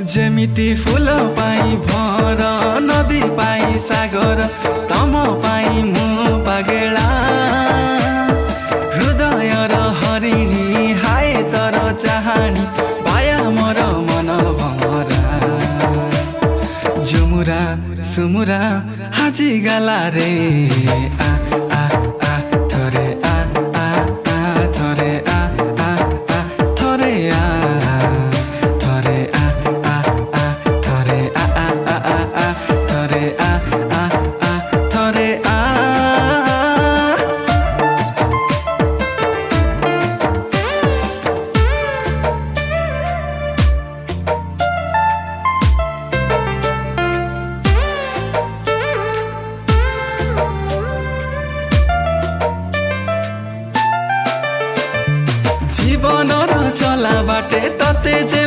जेमिति फूल पाई भर नदी पाई सागर तम पाई मु पागेला हृदय र हरिणी हाय तर चाहनी पाया मोर मन भमरा जुमुरा सुमुरा हाजी गाला रे आ आ आ थरे आ आ आ थरे आ आ आ थरे आ थरे आ आ आ थरे आ आ आ आ थरे आ आ आ थरे आ जीवन र चला बाटे तते जे